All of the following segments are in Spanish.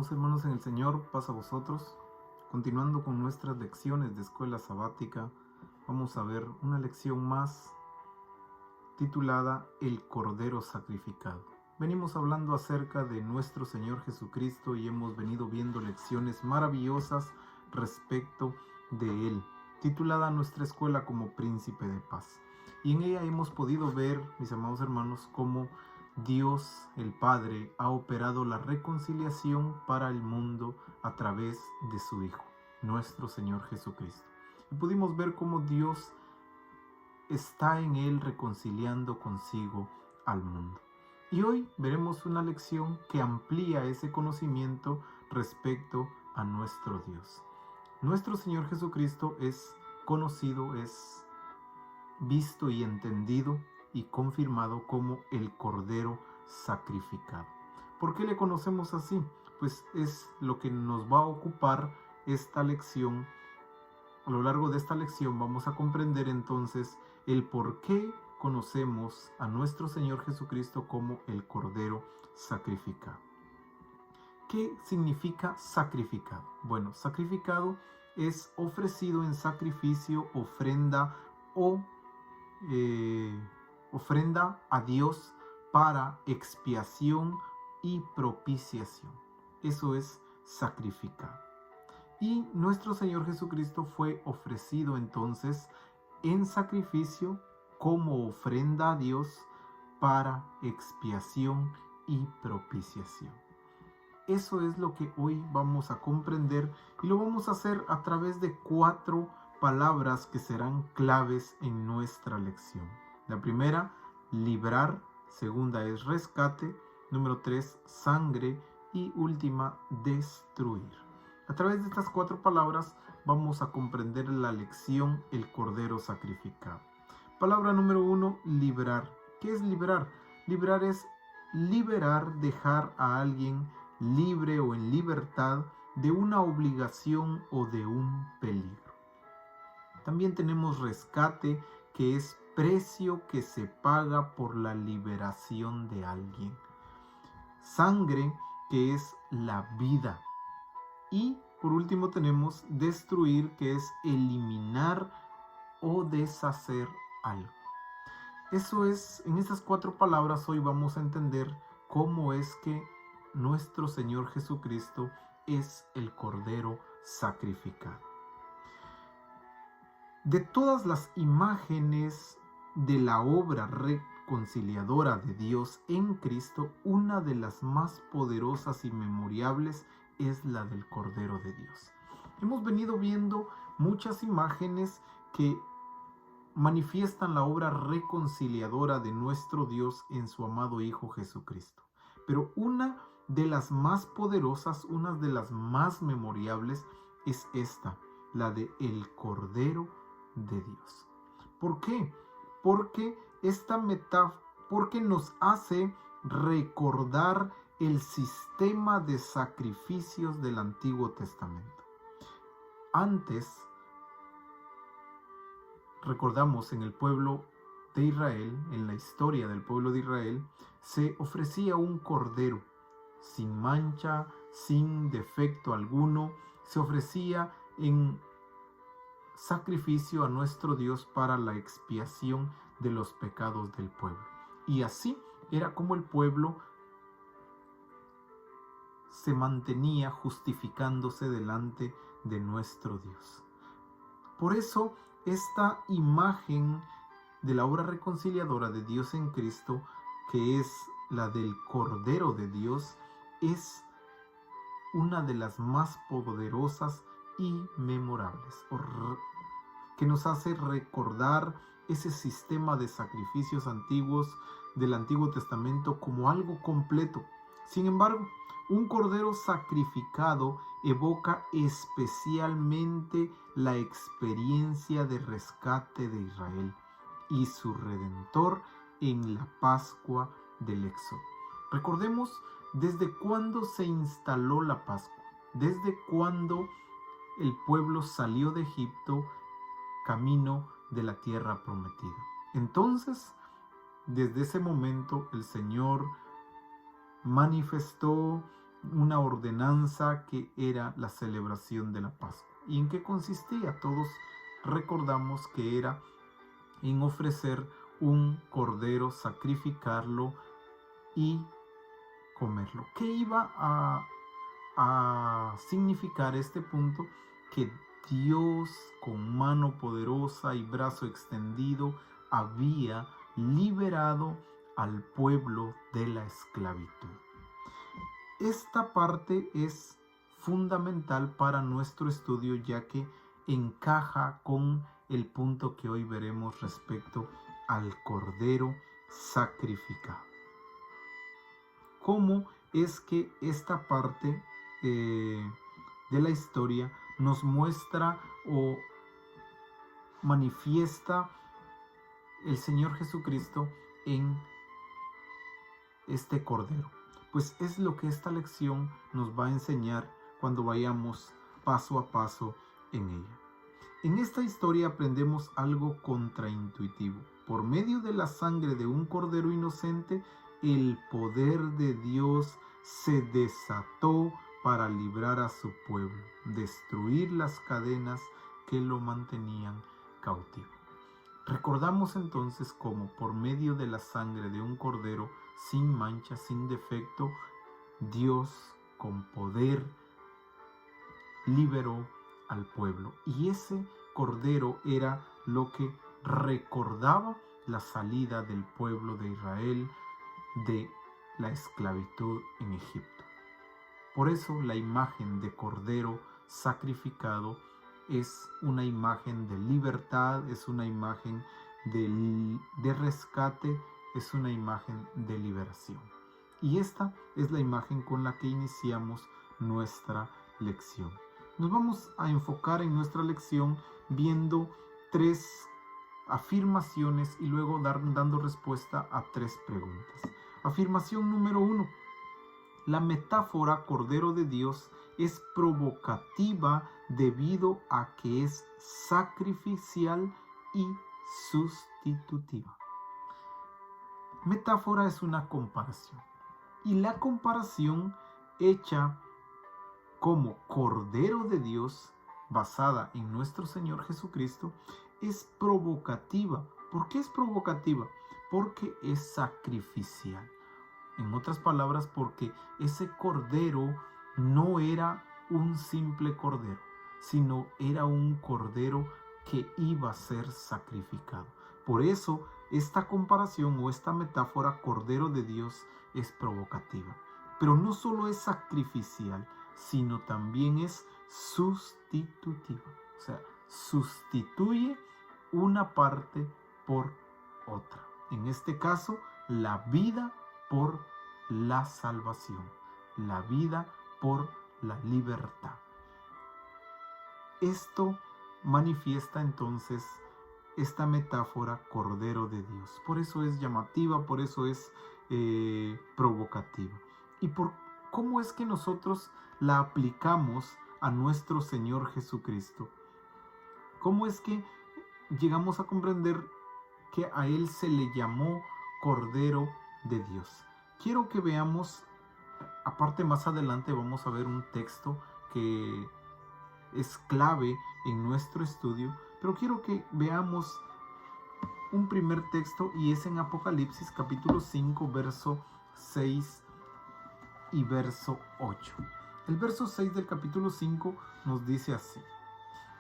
Amados hermanos en el Señor, paz a vosotros. Continuando con nuestras lecciones de escuela sabática, vamos a ver una lección más titulada El Cordero Sacrificado. Venimos hablando acerca de nuestro Señor Jesucristo y hemos venido viendo lecciones maravillosas respecto de Él, titulada nuestra escuela como Príncipe de Paz. Y en ella hemos podido ver, mis amados hermanos, cómo Dios el Padre ha operado la reconciliación para el mundo a través de su Hijo, nuestro Señor Jesucristo. Y pudimos ver cómo Dios está en Él reconciliando consigo al mundo. Y hoy veremos una lección que amplía ese conocimiento respecto a nuestro Dios. Nuestro Señor Jesucristo es conocido, es visto y entendido y confirmado como el Cordero sacrificado. ¿Por qué le conocemos así? Pues es lo que nos va a ocupar esta lección. A lo largo de esta lección vamos a comprender entonces el por qué conocemos a nuestro Señor Jesucristo como el Cordero sacrificado. ¿Qué significa sacrificado? Bueno, sacrificado es ofrecido en sacrificio, ofrenda o ofrenda a Dios para expiación y propiciación. Eso es sacrificado. Y nuestro Señor Jesucristo fue ofrecido entonces en sacrificio como ofrenda a Dios para expiación y propiciación. Eso es lo que hoy vamos a comprender y lo vamos a hacer a través de 4 palabras que serán claves en nuestra lección. La primera, librar. Segunda es rescate. Número 3, sangre. Y última, destruir. A través de estas 4 palabras vamos a comprender la lección el Cordero sacrificado. Palabra número 1, librar. ¿Qué es librar? Librar es liberar, dejar a alguien libre o en libertad de una obligación o de un peligro. También tenemos rescate, que es precio que se paga por la liberación de alguien. Sangre, que es la vida. Y por último tenemos destruir, que es eliminar o deshacer algo. Eso es, en estas 4 palabras hoy vamos a entender cómo es que nuestro Señor Jesucristo es el Cordero sacrificado. De todas las imágenes de la obra reconciliadora de Dios en Cristo, una de las más poderosas y memorables es la del Cordero de Dios. Hemos venido viendo muchas imágenes que manifiestan la obra reconciliadora de nuestro Dios en su amado Hijo Jesucristo. Pero una de las más poderosas, una de las más memorables es esta, la de el Cordero de Dios. ¿Por qué? Porque esta metáfora, porque nos hace recordar el sistema de sacrificios del Antiguo Testamento. Antes, recordamos en el pueblo de Israel, en la historia del pueblo de Israel, se ofrecía un cordero sin mancha, sin defecto alguno, se ofrecía en sacrificio a nuestro Dios para la expiación de los pecados del pueblo. Y así era como el pueblo se mantenía justificándose delante de nuestro Dios. Por eso, esta imagen de la obra reconciliadora de Dios en Cristo, que es la del Cordero de Dios, es una de las más poderosas y memorables, que nos hace recordar ese sistema de sacrificios antiguos del Antiguo Testamento como algo completo. Sin embargo, un cordero sacrificado evoca especialmente la experiencia de rescate de Israel y su Redentor en la Pascua del Éxodo. Recordemos desde cuándo se instaló la Pascua, desde cuándo el pueblo salió de Egipto camino de la tierra prometida. Entonces, desde ese momento el Señor manifestó una ordenanza que era la celebración de la Pascua. ¿Y en qué consistía? Todos recordamos que era en ofrecer un cordero, sacrificarlo y comerlo. ¿Qué iba a significar este punto? Que Dios, con mano poderosa y brazo extendido, había liberado al pueblo de la esclavitud. Esta parte es fundamental para nuestro estudio, ya que encaja con el punto que hoy veremos respecto al cordero sacrificado. ¿Cómo es que esta parte de la historia nos muestra o manifiesta el Señor Jesucristo en este cordero? Pues es lo que esta lección nos va a enseñar cuando vayamos paso a paso en ella. En esta historia aprendemos algo contraintuitivo. Por medio de la sangre de un cordero inocente, el poder de Dios se desató para librar a su pueblo, destruir las cadenas que lo mantenían cautivo. Recordamos entonces cómo por medio de la sangre de un cordero sin mancha, sin defecto, Dios con poder liberó al pueblo. Y ese cordero era lo que recordaba la salida del pueblo de Israel de la esclavitud en Egipto. Por eso la imagen de cordero sacrificado es una imagen de libertad, es una imagen de rescate, es una imagen de liberación. Y esta es la imagen con la que iniciamos nuestra lección. Nos vamos a enfocar en nuestra lección viendo 3 afirmaciones y luego dando respuesta a 3 preguntas. Afirmación número 1. La metáfora Cordero de Dios es provocativa debido a que es sacrificial y sustitutiva. Metáfora es una comparación. Y la comparación hecha como Cordero de Dios, basada en nuestro Señor Jesucristo, es provocativa. ¿Por qué es provocativa? Porque es sacrificial. En otras palabras, porque ese cordero no era un simple cordero, sino era un cordero que iba a ser sacrificado. Por eso, esta comparación o esta metáfora Cordero de Dios es provocativa. Pero no solo es sacrificial, sino también es sustitutiva. O sea, sustituye una parte por otra. En este caso, la vida por la salvación, la vida por la libertad. Esto manifiesta entonces esta metáfora Cordero de Dios. Por eso es llamativa, por eso es provocativa. ¿Y cómo es que nosotros la aplicamos a nuestro Señor Jesucristo? ¿Cómo es que llegamos a comprender que a Él se le llamó Cordero de Dios? Quiero que veamos, aparte más adelante vamos a ver un texto que es clave en nuestro estudio, pero quiero que veamos un primer texto y es en Apocalipsis capítulo 5, verso 6 y verso 8. El verso 6 del capítulo 5 nos dice así: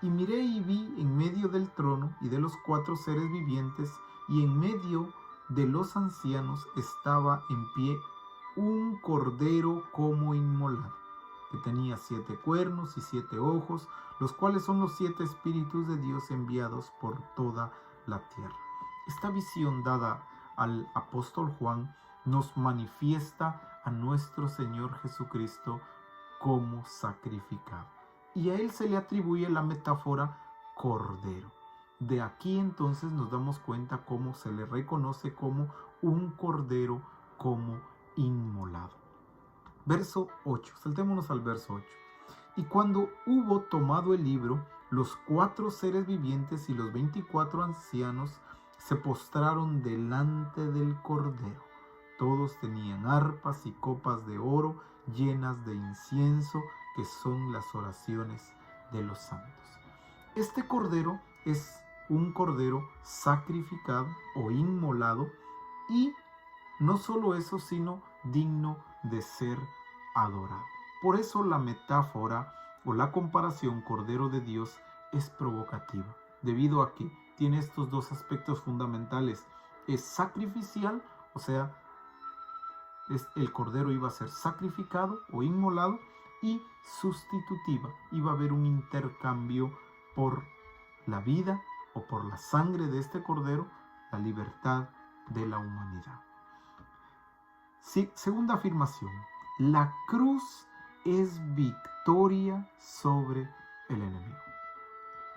Y miré y vi en medio del trono y de los 4 seres vivientes y en medio de los ancianos estaba en pie un cordero como inmolado, que tenía 7 cuernos y 7 ojos, los cuales son los 7 espíritus de Dios enviados por toda la tierra. Esta visión dada al apóstol Juan nos manifiesta a nuestro Señor Jesucristo como sacrificado. Y a Él se le atribuye la metáfora cordero. De aquí entonces nos damos cuenta cómo se le reconoce como un cordero como inmolado. Verso 8, saltémonos al verso 8. Y cuando hubo tomado el libro, los 4 seres vivientes y los 24 ancianos se postraron delante del cordero. Todos tenían arpas y copas de oro llenas de incienso, que son las oraciones de los santos. Este cordero es un cordero sacrificado o inmolado, y no solo eso, sino digno de ser adorado. Por eso la metáfora o la comparación Cordero de Dios es provocativa, debido a que tiene estos dos aspectos fundamentales. Es sacrificial, o sea, el cordero iba a ser sacrificado o inmolado, y sustitutiva, iba a haber un intercambio por la vida o por la sangre de este cordero, la libertad de la humanidad. Sí, segunda afirmación, la cruz es victoria sobre el enemigo.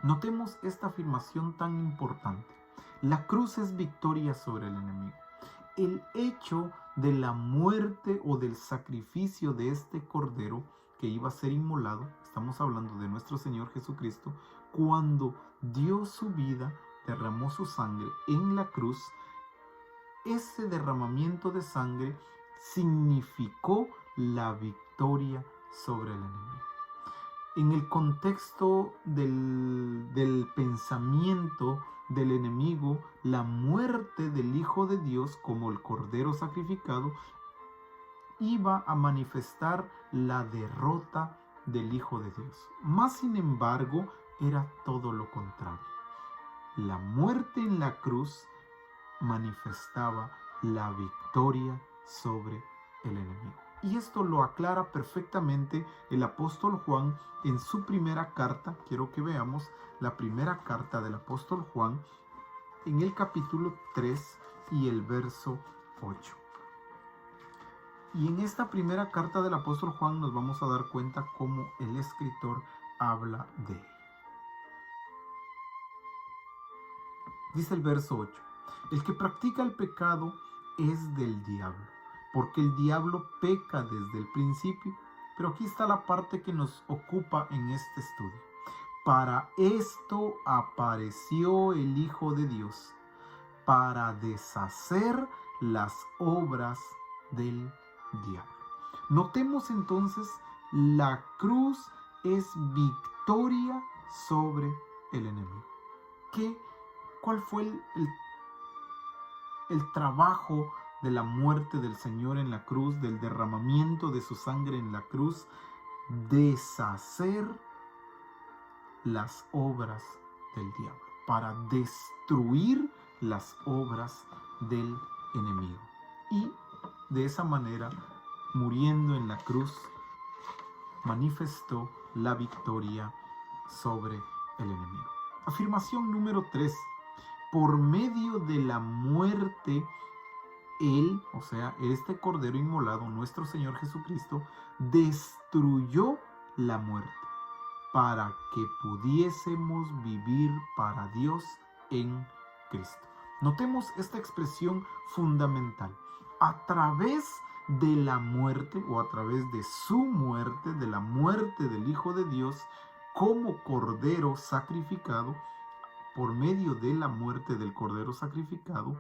Notemos esta afirmación tan importante. La cruz es victoria sobre el enemigo. El hecho de la muerte o del sacrificio de este cordero que iba a ser inmolado, estamos hablando de nuestro Señor Jesucristo, cuando dio su vida, derramó su sangre en la cruz. Ese derramamiento de sangre significó la victoria sobre el enemigo. En el contexto del pensamiento del enemigo, la muerte del Hijo de Dios como el cordero sacrificado iba a manifestar la derrota del Hijo de Dios. Más sin embargo, era todo lo contrario. La muerte en la cruz manifestaba la victoria sobre el enemigo. Y esto lo aclara perfectamente el apóstol Juan en su primera carta. Quiero que veamos la primera carta del apóstol Juan en el capítulo 3 y el verso 8. Y en esta primera carta del apóstol Juan nos vamos a dar cuenta cómo el escritor habla de él. Dice el verso 8. El que practica el pecado es del diablo, porque el diablo peca desde el principio. Pero aquí está la parte que nos ocupa en este estudio. Para esto apareció el Hijo de Dios, para deshacer las obras del diablo. Notemos entonces, la cruz es victoria sobre el enemigo. ¿Cuál fue el trabajo de la muerte del Señor en la cruz, del derramamiento de su sangre en la cruz? Deshacer las obras del diablo, para destruir las obras del enemigo. Y de esa manera, muriendo en la cruz, manifestó la victoria sobre el enemigo. Afirmación número 3. Por medio de la muerte, Él, o sea, este Cordero inmolado, nuestro Señor Jesucristo, destruyó la muerte para que pudiésemos vivir para Dios en Cristo. Notemos esta expresión fundamental. A través de la muerte, o a través de su muerte, de la muerte del Hijo de Dios, como Cordero sacrificado, por medio de la muerte del Cordero sacrificado,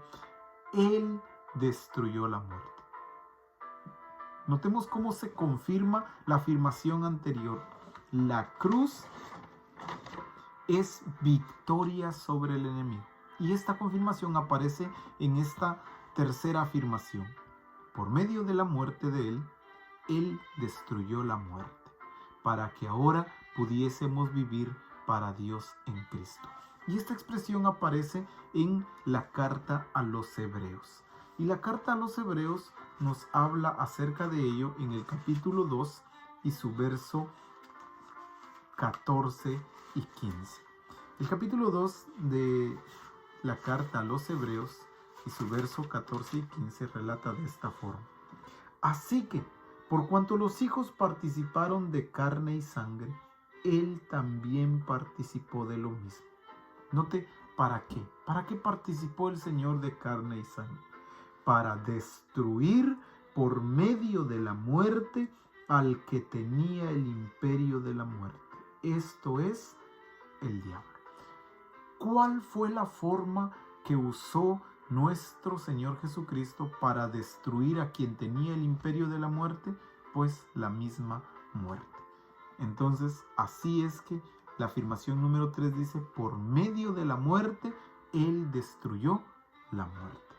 Él destruyó la muerte. Notemos cómo se confirma la afirmación anterior. La cruz es victoria sobre el enemigo. Y esta confirmación aparece en esta tercera afirmación. Por medio de la muerte de Él, Él destruyó la muerte, para que ahora pudiésemos vivir para Dios en Cristo. Y esta expresión aparece en la carta a los Hebreos. Y la carta a los Hebreos nos habla acerca de ello en el capítulo 2 y su verso 14 y 15. El capítulo 2 de la carta a los Hebreos y su verso 14 y 15 relata de esta forma. Así que, por cuanto los hijos participaron de carne y sangre, Él también participó de lo mismo. Note, ¿para qué? ¿Para qué participó el Señor de carne y sangre? Para destruir por medio de la muerte al que tenía el imperio de la muerte. Esto es el diablo. ¿Cuál fue la forma que usó nuestro Señor Jesucristo para destruir a quien tenía el imperio de la muerte? después la misma muerte. Entonces, así es que la afirmación número 3 dice, por medio de la muerte, Él destruyó la muerte.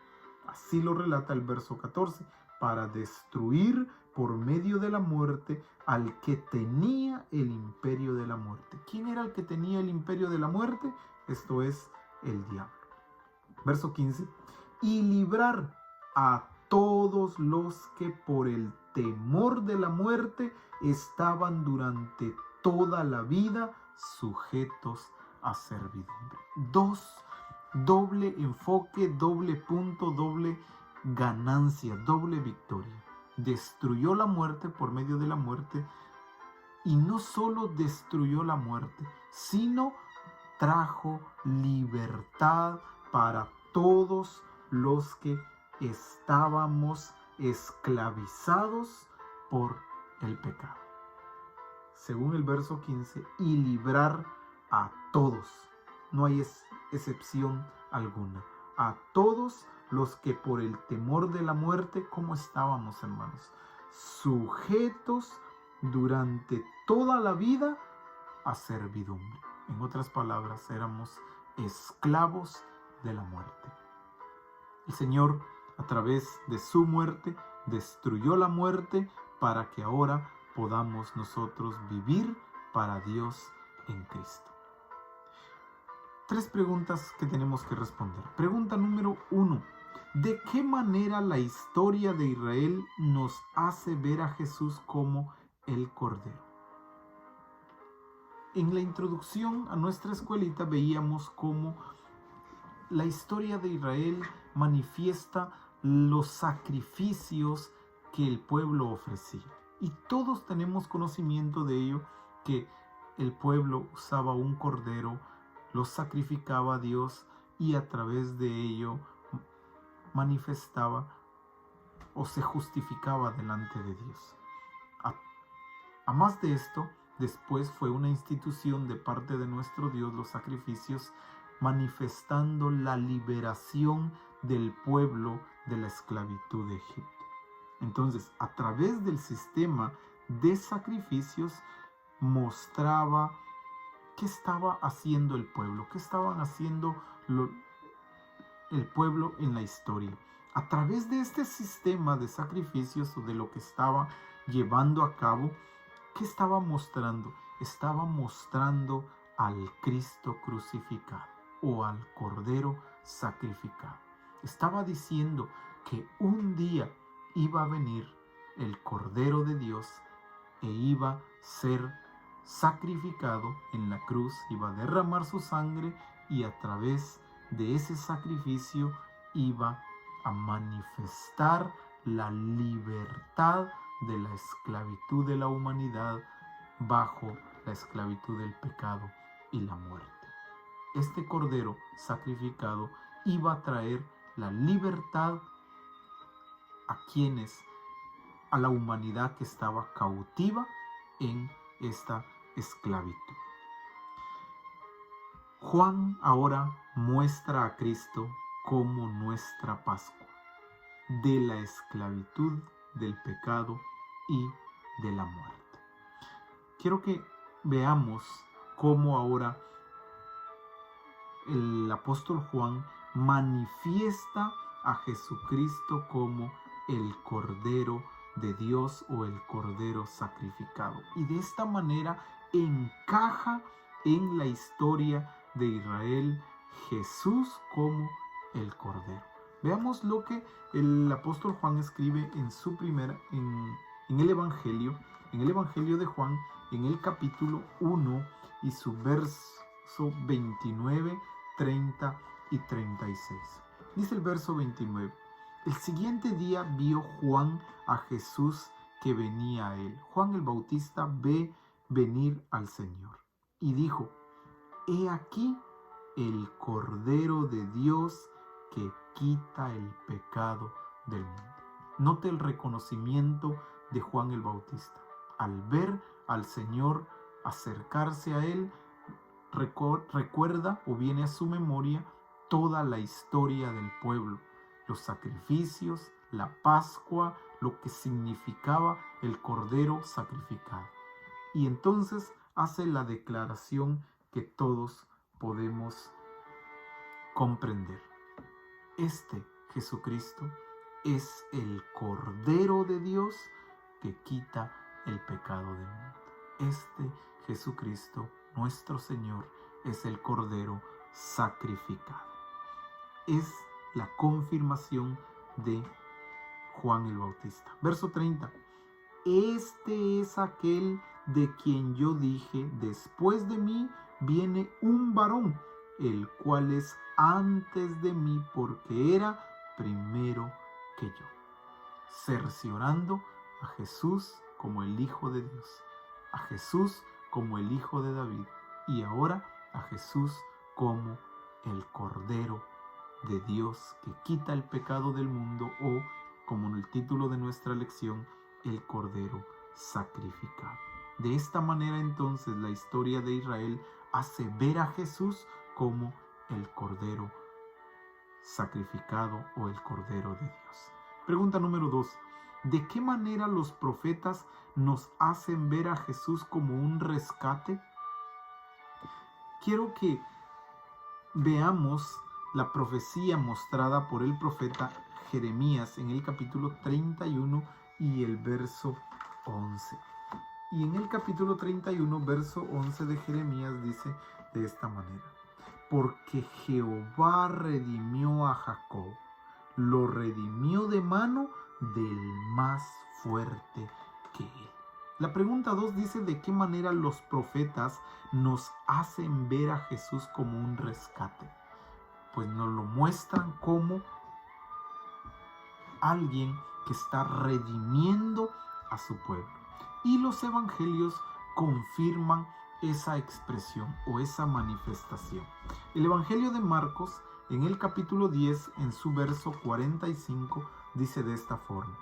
Así lo relata el verso 14, para destruir por medio de la muerte al que tenía el imperio de la muerte. ¿Quién era el que tenía el imperio de la muerte? Esto es el diablo. Verso 15, y librar a todos los que por el temor de la muerte estaban durante toda la vida sujetos a servidumbre. Doble enfoque, doble punto, doble ganancia, doble victoria. Destruyó la muerte por medio de la muerte, y no solo destruyó la muerte, sino trajo libertad para todos los que estábamos esclavizados por el pecado. Según el verso 15, y librar a todos. No hay excepción alguna. A todos los que por el temor de la muerte, ¿cómo estábamos, hermanos? Sujetos durante toda la vida a servidumbre. En otras palabras, éramos esclavos de la muerte. El Señor, a través de su muerte, destruyó la muerte para que ahora podamos nosotros vivir para Dios en Cristo. 3 preguntas que tenemos que responder. Pregunta número 1. ¿De qué manera la historia de Israel nos hace ver a Jesús como el Cordero? En la introducción a nuestra escuelita veíamos cómo la historia de Israel manifiesta los sacrificios que el pueblo ofrecía. Y todos tenemos conocimiento de ello, que el pueblo usaba un cordero, lo sacrificaba a Dios y a través de ello manifestaba o se justificaba delante de Dios. A más de esto, después fue una institución de parte de nuestro Dios los sacrificios, manifestando la liberación del pueblo de la esclavitud de Egipto. Entonces, a través del sistema de sacrificios mostraba qué estaba haciendo el pueblo, qué estaban haciendo el pueblo en la historia. A través de este sistema de sacrificios o de lo que estaba llevando a cabo, ¿qué estaba mostrando? Estaba mostrando al Cristo crucificado o al Cordero sacrificado. Estaba diciendo que un día iba a venir el Cordero de Dios e iba a ser sacrificado en la cruz, iba a derramar su sangre y a través de ese sacrificio iba a manifestar la libertad de la esclavitud de la humanidad bajo la esclavitud del pecado y la muerte. Este Cordero sacrificado iba a traer la libertad a la humanidad que estaba cautiva en esta esclavitud. Juan ahora muestra a Cristo como nuestra Pascua, de la esclavitud, del pecado y de la muerte. Quiero que veamos cómo ahora el apóstol Juan manifiesta a Jesucristo como el Cordero de Dios o el Cordero sacrificado. Y de esta manera encaja en la historia de Israel Jesús como el Cordero. Veamos lo que el apóstol Juan escribe en el Evangelio de Juan, en el capítulo 1 y su verso 29, 30 y 36. Dice el verso 29. El siguiente día vio Juan a Jesús que venía a él. Juan el Bautista ve venir al Señor y dijo: He aquí el Cordero de Dios que quita el pecado del mundo. Note el reconocimiento de Juan el Bautista. Al ver al Señor acercarse a él, recuerda o viene a su memoria toda la historia del pueblo, los sacrificios, la Pascua, lo que significaba el cordero sacrificado. Y entonces hace la declaración que todos podemos comprender. Este Jesucristo es el Cordero de Dios que quita el pecado del mundo. Este Jesucristo, nuestro Señor, es el Cordero sacrificado. Es la confirmación de Juan el Bautista. Verso 30. Este es aquel de quien yo dije, después de mí viene un varón, el cual es antes de mí porque era primero que yo. Cerciorando a Jesús como el Hijo de Dios, a Jesús como el Hijo de David y ahora a Jesús como el Cordero de Dios que quita el pecado del mundo, o como en el título de nuestra lección, el Cordero sacrificado. De esta manera entonces la historia de Israel hace ver a Jesús como el Cordero sacrificado o el Cordero de Dios. Pregunta número 2. ¿De qué manera los profetas nos hacen ver a Jesús como un rescate? Quiero que veamos la profecía mostrada por el profeta Jeremías en el capítulo 31 y el verso 11. Y en el capítulo 31, verso 11 de Jeremías dice de esta manera: porque Jehová redimió a Jacob, lo redimió de mano del más fuerte que él. La pregunta 2 dice: ¿de qué manera los profetas nos hacen ver a Jesús como un rescate? Pues nos lo muestran como alguien que está redimiendo a su pueblo. Y los evangelios confirman esa expresión o esa manifestación. El evangelio de Marcos, en el capítulo 10, en su verso 45, dice de esta forma: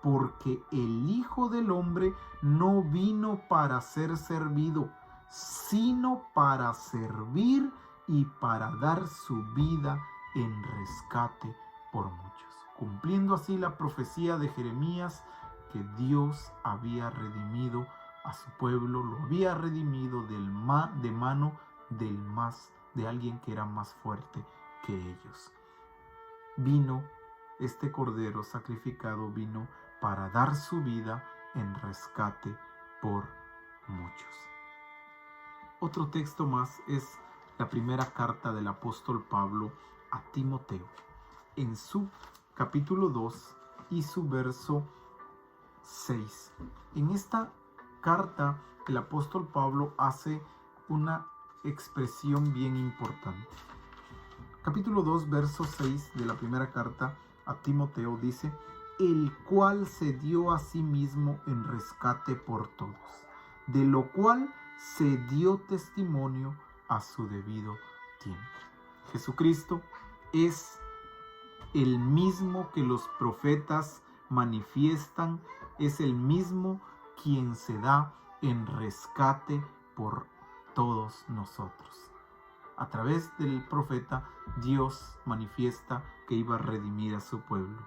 porque el Hijo del Hombre no vino para ser servido, sino para servir y para dar su vida en rescate por muchos. Cumpliendo así la profecía de Jeremías, que Dios había redimido a su pueblo, lo había redimido de mano de alguien que era más fuerte que ellos. Vino este cordero sacrificado, vino para dar su vida en rescate por muchos. Otro texto más es la primera carta del apóstol Pablo a Timoteo, en su capítulo 2 y su verso 6. En esta carta el apóstol Pablo hace una expresión bien importante. Capítulo 2, verso 6 de la primera carta a Timoteo dice: el cual se dio a sí mismo en rescate por todos, de lo cual se dio testimonio a su debido tiempo. Jesucristo es el mismo que los profetas manifiestan, es el mismo quien se da en rescate por todos nosotros. A través del profeta, Dios manifiesta que iba a redimir a su pueblo.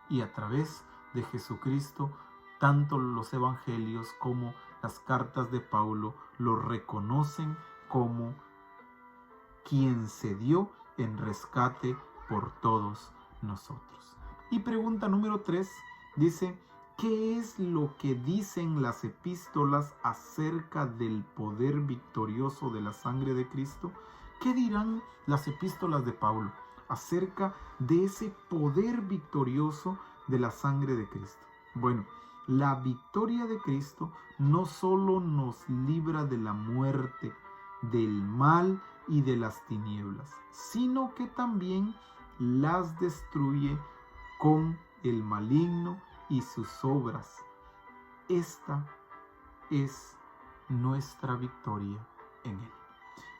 Y a través de Jesucristo, tanto los evangelios como las cartas de Pablo lo reconocen como quien se dio en rescate por todos nosotros. Y pregunta número 3 dice: ¿qué es lo que dicen las epístolas acerca del poder victorioso de la sangre de Cristo? ¿Qué dirán las epístolas de Pablo acerca de ese poder victorioso de la sangre de Cristo? Bueno, la victoria de Cristo no solo nos libra de la muerte, del mal y de las tinieblas, sino que también las destruye con el maligno y sus obras. Esta es nuestra victoria en él.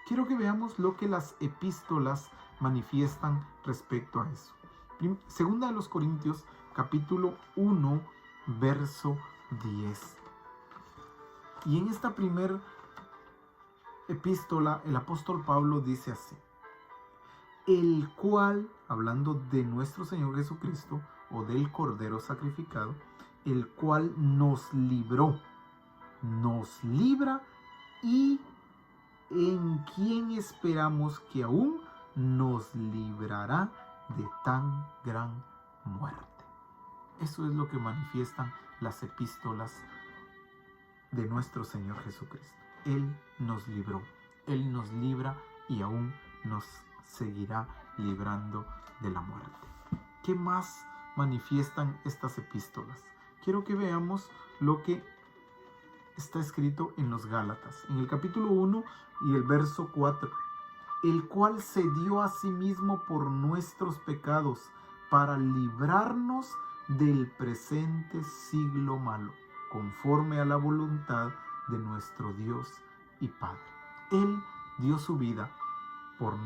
Quiero que veamos lo que las epístolas manifiestan respecto a eso. Segunda de los Corintios, capítulo 1, verso 10. Y en esta primera epístola, el apóstol Pablo dice así: el cual, hablando de nuestro Señor Jesucristo o del Cordero sacrificado, el cual nos libró, nos libra y en quien esperamos que aún nos librará de tan gran muerte. Eso es lo que manifiestan las epístolas de nuestro Señor Jesucristo. Él nos libró, Él nos libra y aún nos seguirá librando de la muerte. ¿Qué más manifiestan estas epístolas? Quiero que veamos lo que está escrito en los Gálatas, en el capítulo 1 y el verso 4, el cual se dio a sí mismo por nuestros pecados para librarnos del presente siglo malo, conforme a la voluntad de nuestro Dios y Padre. Él dio su vida por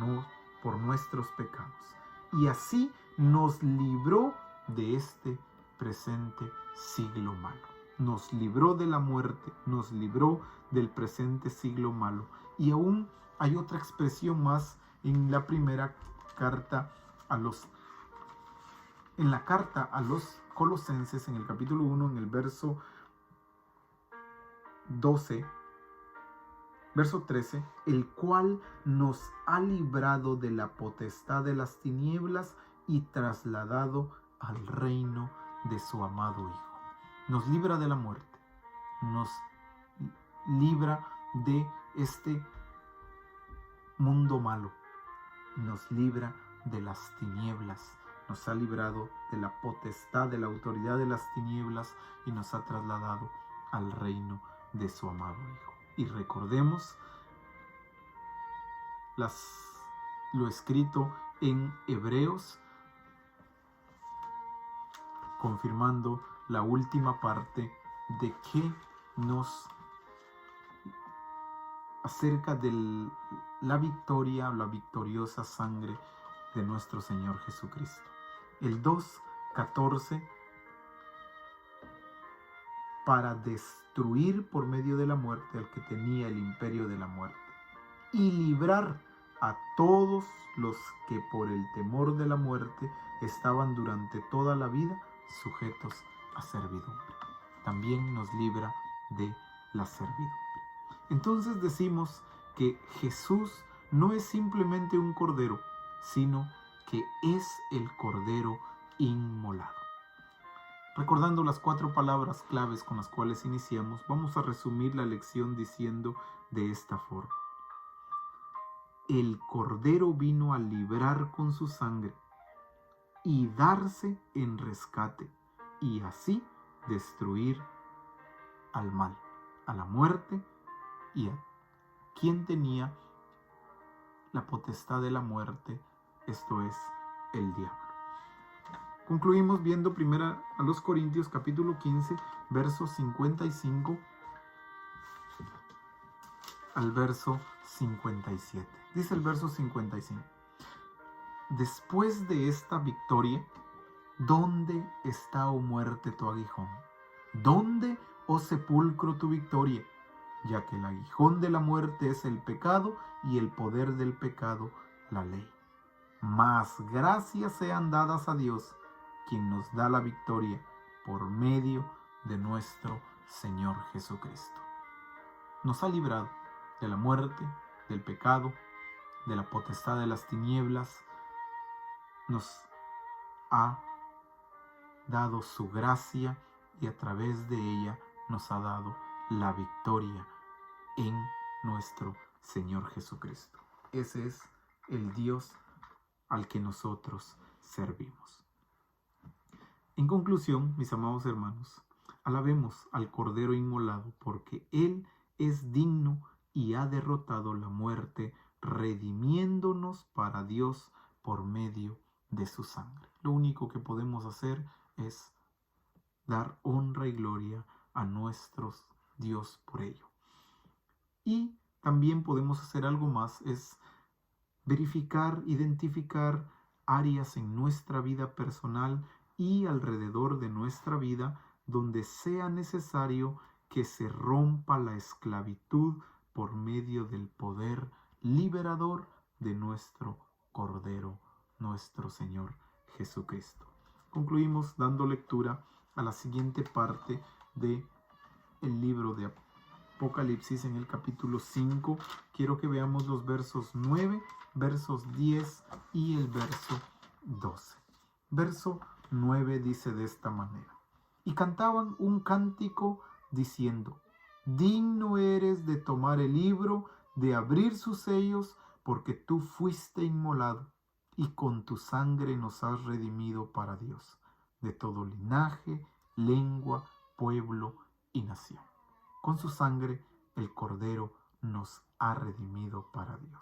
nuestros pecados y así nos libró de este presente siglo malo. Nos libró de la muerte, nos libró del presente siglo malo. Y aún hay otra expresión más en la primera carta en la carta a los Colosenses, en el capítulo 1, en el verso 12, verso 13, el cual nos ha librado de la potestad de las tinieblas y trasladado al reino de su amado Hijo. Nos libra de la muerte, nos libra de este mundo malo, nos libra de las tinieblas, nos ha librado de la potestad, de la autoridad de las tinieblas y nos ha trasladado al reino de su amado Hijo. Y recordemos lo escrito en Hebreos, confirmando la última parte de que nos acerca de la victoria, la victoriosa sangre de nuestro Señor Jesucristo. El 2:14, para destruir por medio de la muerte al que tenía el imperio de la muerte y librar a todos los que por el temor de la muerte estaban durante toda la vida sujetos a servidumbre. También nos libra de la servidumbre. Entonces decimos que Jesús no es simplemente un cordero, sino que es el cordero inmolado. Recordando las 4 palabras claves con las cuales iniciamos, vamos a resumir la lección diciendo de esta forma: el cordero vino a librar con su sangre y darse en rescate, y así destruir al mal, a la muerte y a quien tenía la potestad de la muerte, esto es, el diablo. Concluimos viendo primero a los Corintios capítulo 15, versos 55 al verso 57. Dice el verso 55: después de esta victoria, ¿dónde está, oh muerte, tu aguijón? ¿Dónde, oh sepulcro, tu victoria? Ya que el aguijón de la muerte es el pecado y el poder del pecado la ley. Mas gracias sean dadas a Dios, quien nos da la victoria por medio de nuestro Señor Jesucristo. Nos ha librado de la muerte, del pecado, de la potestad de las tinieblas. Nos ha dado su gracia y a través de ella nos ha dado la victoria en nuestro Señor Jesucristo. Ese es el Dios al que nosotros servimos. En conclusión, mis amados hermanos, alabemos al Cordero inmolado, porque Él es digno y ha derrotado la muerte, redimiéndonos para Dios por medio de su sangre. Lo único que podemos hacer es dar honra y gloria a nuestro Dios por ello. Y también podemos hacer algo más, es verificar, identificar áreas en nuestra vida personal y alrededor de nuestra vida donde sea necesario que se rompa la esclavitud por medio del poder liberador de nuestro Cordero, nuestro Señor Jesucristo. Concluimos dando lectura a la siguiente parte de el libro de Apocalipsis, en el capítulo 5. Quiero que veamos los versos 9, versos 10 y el verso 12. Verso 9 dice de esta manera: y cantaban un cántico diciendo: digno eres de tomar el libro, de abrir sus sellos, porque tú fuiste inmolado, y con tu sangre nos has redimido para Dios, de todo linaje, lengua, pueblo y nación. Con su sangre el Cordero nos ha redimido para Dios.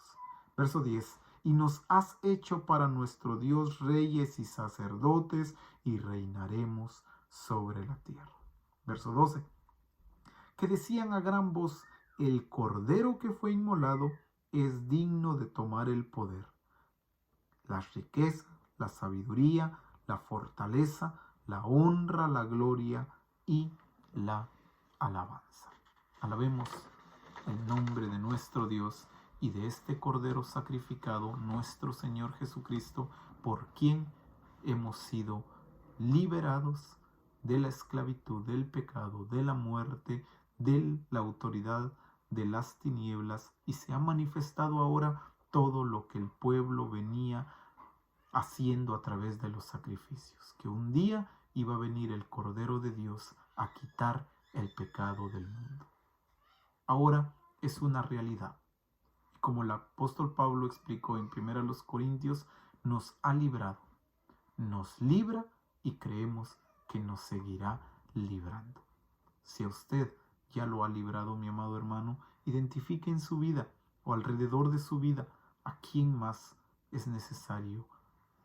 Verso 10. Y nos has hecho para nuestro Dios reyes y sacerdotes, y reinaremos sobre la tierra. Verso 12. Que decían a gran voz: el Cordero que fue inmolado es digno de tomar el poder, las riquezas, la sabiduría, la fortaleza, la honra, la gloria y la alabanza. Alabemos el nombre de nuestro Dios y de este Cordero sacrificado, nuestro Señor Jesucristo, por quien hemos sido liberados de la esclavitud, del pecado, de la muerte, de la autoridad de las tinieblas, y se ha manifestado ahora todo lo que el pueblo venía haciendo a través de los sacrificios, que un día iba a venir el Cordero de Dios a quitar el pecado del mundo. Ahora es una realidad. Como el apóstol Pablo explicó en 1 Corintios, nos ha librado, nos libra y creemos que nos seguirá librando. Si a usted ya lo ha librado, mi amado hermano, identifique en su vida o alrededor de su vida a quién más es necesario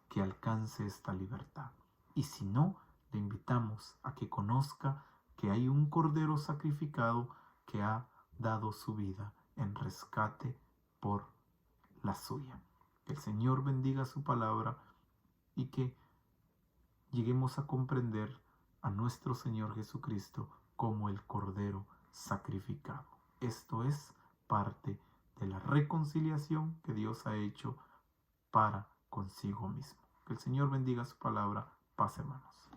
que alcance esta libertad. Y si no, le invitamos a que conozca que hay un Cordero sacrificado que ha dado su vida en rescate por la suya. Que el Señor bendiga su palabra y que lleguemos a comprender a nuestro Señor Jesucristo como el Cordero sacrificado. Esto es parte de la reconciliación que Dios ha hecho para consigo mismo. Que el Señor bendiga su palabra. Paz, hermanos.